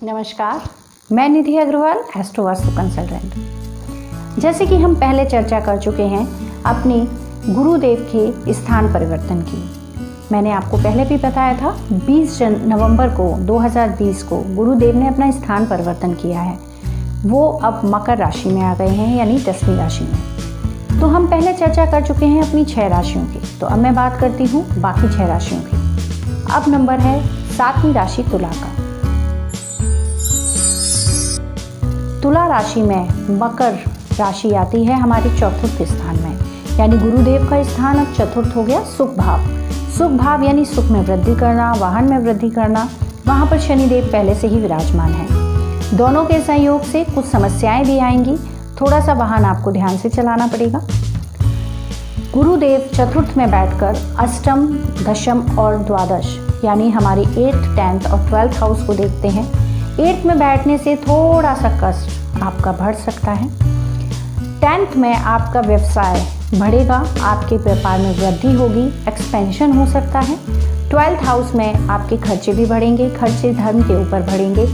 नमस्कार, मैं निधि Agarwal, astro vastu consultant. जैसे कि हम पहले चर्चा कर चुके हैं अपनी गुरुदेव के स्थान परिवर्तन की। मैंने आपको पहले भी बताया था 20 नवंबर को 2020 को गुरुदेव ने अपना स्थान परिवर्तन किया है। वो अब मकर राशि में आ गए हैं, यानी 10वीं राशि में। तो हम पहले चर्चा कर चुके हैं अपनी 6 राशियों की। तो अब मैं बात करती हूँ बाकी 6 राशियों की। अब नंबर है 7वीं राशि तुला का। तुला राशि में मकर राशि आती है हमारे चतुर्थ स्थान में, यानी गुरुदेव का स्थान अब चतुर्थ हो गया सुख भाव। सुख भाव यानी सुख में वृद्धि करना, वाहन में वृद्धि करना। वहाँ पर शनिदेव पहले से ही विराजमान है। दोनों के संयोग से कुछ समस्याएं भी आएंगी। थोड़ा सा वाहन आपको ध्यान से चलाना पड़ेगा। गुरुदेव चतुर्थ में बैठकर अष्टम, दशम और द्वादश यानी हमारे 8th, 10th और 12th हाउस को देखते हैं। 8th में बैठने से थोड़ा सा कष्ट आपका बढ़ सकता है। 10th में आपका व्यवसाय बढ़ेगा, आपके व्यापार में वृद्धि होगी, एक्सपेंशन हो सकता है। 12th हाउस में आपके खर्चे भी बढ़ेंगे, खर्चे धर्म के ऊपर बढ़ेंगे।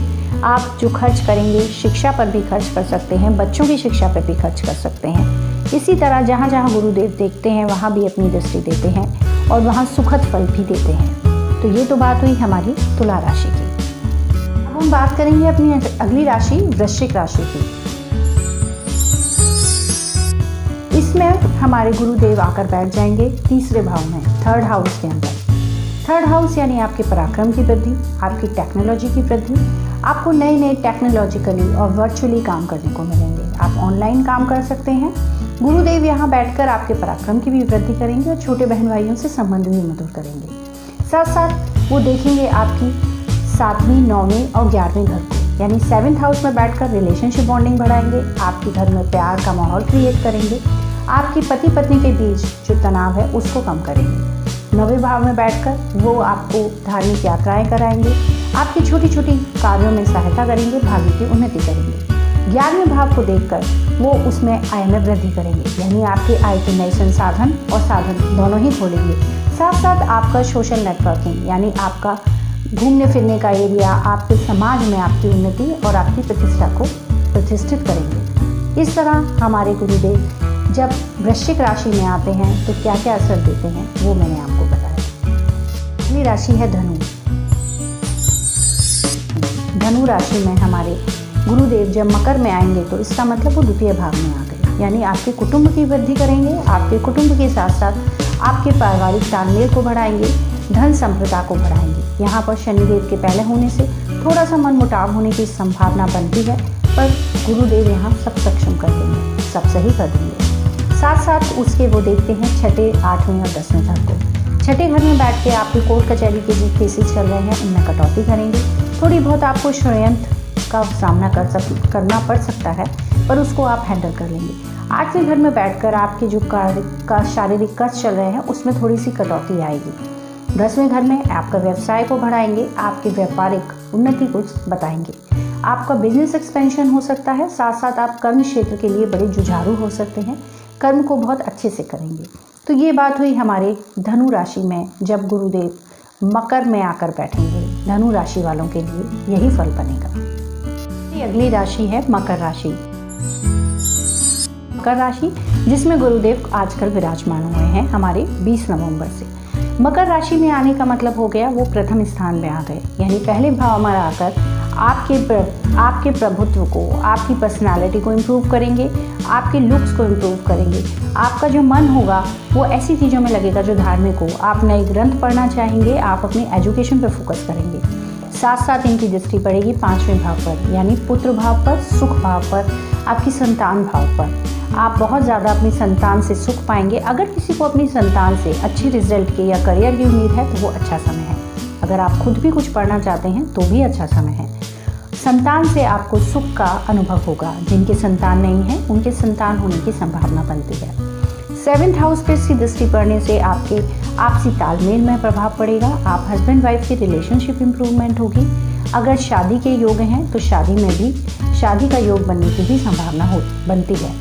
आप जो खर्च करेंगे शिक्षा पर भी खर्च कर सकते हैं, बच्चों की शिक्षा पर भी खर्च कर सकते हैं। इसी तरह जहाँ जहाँ गुरुदेव देखते हैं वहाँ भी अपनी दृष्टि देते हैं और वहाँ सुखद फल भी देते हैं। तो ये तो बात हुई हमारी तुला राशि की। अब हम बात करेंगे अपनी अगली राशि वृश्चिक राशि की। इसमें हमारे गुरुदेव आकर बैठ जाएंगे तीसरे भाव में, 3rd हाउस के अंदर। 3rd हाउस यानी आपके पराक्रम की वृद्धि, आपकी टेक्नोलॉजी की वृद्धि। आपको नए नए टेक्नोलॉजिकली और वर्चुअली काम करने को मिलेंगे। आप ऑनलाइन काम कर सकते हैं। गुरुदेव यहाँ बैठकर आपके पराक्रम की भी वृद्धि करेंगे और छोटे बहन भाइयों से संबंध भी मधुर करेंगे। साथ साथ वो देखेंगे आपकी 7वीं, 9वीं और 11वीं घर को, यानी 7th हाउस में बैठकर रिलेशनशिप बॉन्डिंग बढ़ाएंगे। आपके घर में प्यार का माहौल क्रिएट करेंगे। आपकी पति पत्नी के बीच जो तनाव है उसको कम करेंगे। 9वें भाव में बैठकर वो आपको धार्मिक यात्राएं कराएंगे। आपकी छोटी छोटी कार्यों में सहायता करेंगे, भाग्य की उन्नति करेंगे। 11वें भाव को देखकर वो उसमें आय में वृद्धि करेंगे, यानी आपके आय के नए संसाधन और साधन दोनों ही खोलेंगे। साथ साथ आपका सोशल नेटवर्किंग यानी आपका घूमने फिरने का एरिया, आपके समाज में आपकी उन्नति और आपकी प्रतिष्ठा को प्रतिष्ठित करेंगे। इस तरह हमारे गुरुदेव जब वृश्चिक राशि में आते हैं तो क्या क्या असर देते हैं वो मैंने आपको बताया। अगली राशि है धनु। धनु राशि में हमारे गुरुदेव जब मकर में आएंगे तो इसका मतलब वो द्वितीय भाव में आ गए, यानी आपके कुटुंब की वृद्धि करेंगे। आपके कुटुंब के साथ साथ आपके पारिवारिक तालमेल को बढ़ाएंगे, धन संपदा को बढ़ाएंगे। यहाँ पर शनिदेव के पहले होने से थोड़ा सा मनमुटाव होने की संभावना बनती है, पर गुरुदेव यहाँ सब सक्षम कर देंगे, सब सही कर देंगे। साथ साथ उसके वो देखते हैं 6ठे, 8वें और 10वें घर को। 6ठे घर में बैठ के आपके कोर्ट कचहरी के जो केसेस चल रहे हैं उनमें कटौती करेंगे। थोड़ी बहुत आपको षड्यंत्र का सामना करना पड़ सकता है, पर उसको आप हैंडल कर लेंगे। 8वें घर में बैठकर आपके जो कार्य का शारीरिक कष्ट चल रहे हैं उसमें थोड़ी सी कटौती आएगी। 10वें घर में आपका व्यवसाय को बढ़ाएंगे, आपके व्यापारिक उन्नति को बताएंगे। आपका बिजनेस एक्सपेंशन हो सकता है। साथ साथ आप कर्म क्षेत्र के लिए बड़े जुझारू हो सकते हैं, कर्म को बहुत अच्छे से करेंगे। तो ये बात हुई हमारे धनु राशि में जब गुरुदेव मकर में आकर बैठेंगे। धनु राशि वालों के लिए यही फल बनेगा। अगली राशि है मकर राशि। मकर राशि जिसमें गुरुदेव आजकल विराजमान हुए हैं हमारे 20 नवंबर से। मकर राशि में आने का मतलब हो गया वो प्रथम स्थान में आ गए, यानी पहले भाव में आकर आपके प्रभुत्व को, आपकी पर्सनालिटी को इम्प्रूव करेंगे, आपके लुक्स को इम्प्रूव करेंगे। आपका जो मन होगा वो ऐसी चीज़ों में लगेगा जो धार्मिक हो। आप नए ग्रंथ पढ़ना चाहेंगे, आप अपनी एजुकेशन पर फोकस करेंगे। साथ साथ इनकी दृष्टि पड़ेगी 5वें भाव पर, यानी पुत्र भाव पर, सुख भाव पर, आपकी संतान भाव पर। आप बहुत ज़्यादा अपनी संतान से सुख पाएंगे। अगर किसी को अपनी संतान से अच्छी रिजल्ट की या करियर की उम्मीद है तो वो अच्छा समय है। अगर आप खुद भी कुछ पढ़ना चाहते हैं तो भी अच्छा समय है। संतान से आपको सुख का अनुभव होगा। जिनके संतान नहीं है उनके संतान होने की संभावना बनती है। 7th हाउस पे इसकी दृष्टि पड़ने से आपके आपसी तालमेल में प्रभाव पड़ेगा। आप हस्बैंड वाइफ की रिलेशनशिप इम्प्रूवमेंट होगी। अगर शादी के योग हैं तो शादी में भी शादी का योग बनने की भी संभावना बनती है।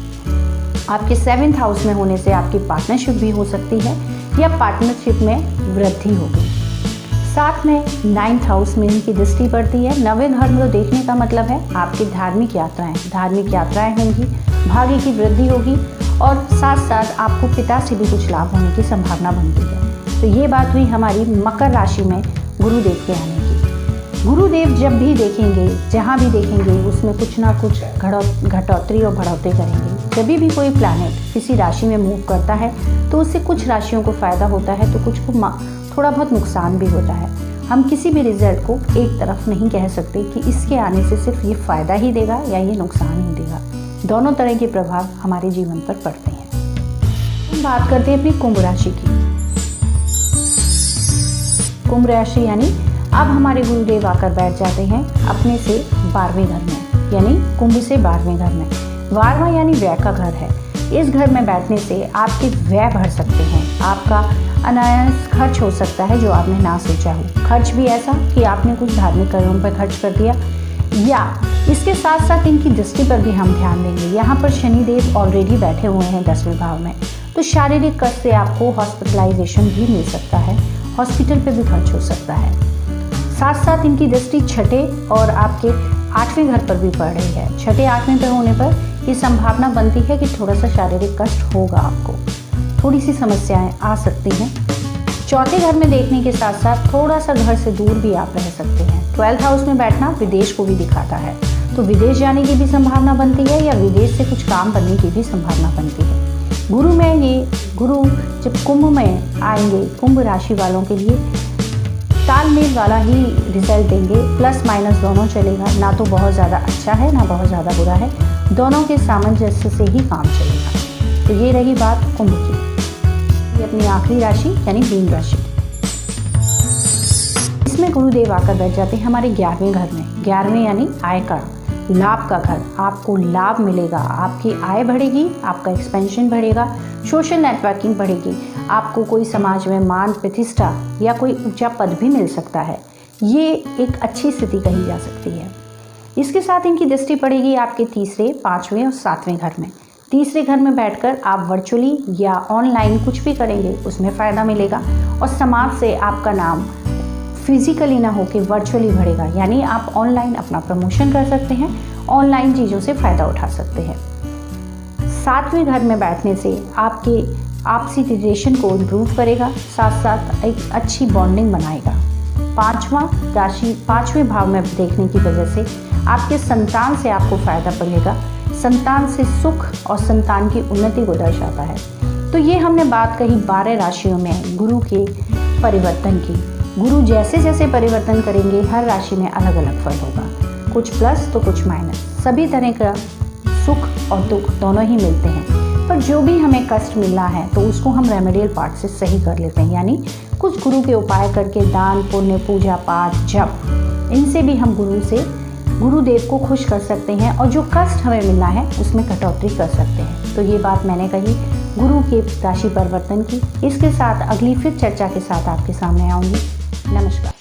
आपके 7th हाउस में होने से आपकी पार्टनरशिप भी हो सकती है या पार्टनरशिप में वृद्धि होगी। साथ में 9th हाउस में इनकी दृष्टि पड़ती है। 9वें घर में तो देखने का मतलब है आपकी धार्मिक यात्राएं होंगी, भाग्य की वृद्धि होगी और साथ साथ आपको पिता से भी कुछ लाभ होने की संभावना बनती है। तो ये बात हुई हमारी मकर राशि में गुरुदेव के आने की। गुरुदेव जब भी देखेंगे, जहाँ भी देखेंगे, उसमें कुछ ना कुछ घटोतरी और बढ़ोतरी करेंगे। जब भी कोई प्लैनेट किसी राशि में मूव करता है तो उससे कुछ राशियों को फ़ायदा होता है तो कुछ को थोड़ा बहुत नुकसान भी होता है। हम किसी भी रिजल्ट को एक तरफ नहीं कह सकते कि इसके आने से सिर्फ ये फ़ायदा ही देगा या ये नुकसान ही देगा। दोनों तरह के प्रभाव हमारे जीवन पर पड़ते हैं। हम बात करते हैं अपनी कुंभ राशि की। कुंभ राशि यानी अब हमारे गुरुदेव आकर बैठ जाते हैं अपने से 12वें घर में, यानी कुंभ से 12वें घर में। 12वां यानी व्यय का घर है। इस घर में बैठने से आपके व्यय बढ़ सकते हैं, आपका अनायास खर्च हो सकता है जो आपने ना सोचा हो। खर्च भी ऐसा कि आपने कुछ धार्मिक कार्यों पर खर्च कर दिया, या इसके साथ साथ इनकी दृष्टि पर भी हम ध्यान देंगे। यहाँ पर शनिदेव ऑलरेडी बैठे हुए हैं 10वें भाव में, तो शारीरिक कष्ट से आपको हॉस्पिटलाइजेशन भी मिल सकता है, हॉस्पिटल पे भी खर्च हो सकता है। साथ साथ इनकी दृष्टि 6ठे और आपके 8वें घर पर भी पड़ रही है। 6ठे 8वें पर होने पर ये संभावना बनती है कि थोड़ा सा शारीरिक कष्ट होगा, आपको थोड़ी सी समस्याएं आ सकती हैं। 4थे घर में देखने के साथ साथ थोड़ा सा घर से दूर भी आप रह सकते हैं। 12th हाउस में बैठना विदेश को भी दिखाता है, तो विदेश जाने की भी संभावना बनती है या विदेश से कुछ काम बनने की भी संभावना बनती है। गुरु जब कुंभ में आएंगे, कुंभ राशि वालों के लिए तालमेल वाला ही रिजल्ट देंगे, प्लस माइनस दोनों चलेगा। ना तो बहुत ज़्यादा अच्छा है ना बहुत ज़्यादा बुरा है, दोनों के सामंजस्य से ही काम चलेगा। तो ये रही बात कुंभ की। ये अपनी आखिरी राशि यानी मीन राशि, इसमें गुरुदेव आकर बैठ जाते हैं हमारे 11वें घर में। 11वें यानी आय का, लाभ का घर। आपको लाभ मिलेगा, आपकी आय बढ़ेगी, आपका एक्सपेंशन बढ़ेगा, सोशल नेटवर्किंग बढ़ेगी, आपको कोई समाज में मान प्रतिष्ठा या कोई ऊंचा पद भी मिल सकता है। ये एक अच्छी स्थिति कही जा सकती है। इसके साथ इनकी दृष्टि पड़ेगी आपके 3रे, 5वें और 7वें घर में। 3रे घर में बैठकर आप वर्चुअली या ऑनलाइन कुछ भी करेंगे उसमें फ़ायदा मिलेगा और समाज से आपका नाम फिजिकली ना होकर वर्चुअली बढ़ेगा, यानी आप ऑनलाइन अपना प्रमोशन कर सकते हैं, ऑनलाइन चीज़ों से फ़ायदा उठा सकते हैं। 7वें घर में बैठने से आपके आपसी रिलेशन को इम्प्रूव करेगा, साथ साथ एक अच्छी बॉन्डिंग बनाएगा। 5वें भाव में देखने की वजह से आपके संतान से आपको फ़ायदा पड़ेगा, संतान से सुख और संतान की उन्नति को दर्शाता है। तो ये हमने बात कही 12 राशियों में गुरु के परिवर्तन की। गुरु जैसे जैसे परिवर्तन करेंगे हर राशि में अलग अलग फल होगा, कुछ प्लस तो कुछ माइनस। सभी तरह का सुख और दुख दोनों ही मिलते हैं, पर जो भी हमें कष्ट मिलना है तो उसको हम रेमेडियल पार्ट से सही कर लेते हैं, यानी कुछ गुरु के उपाय करके दान पुण्य पूजा पाठ जप, इनसे भी हम गुरुदेव को खुश कर सकते हैं और जो कष्ट हमें मिलना है उसमें कटौती कर सकते हैं। तो ये बात मैंने कही गुरु के राशि परिवर्तन की। इसके साथ अगली फिर चर्चा के साथ आपके सामने आऊँगी। नमस्कार।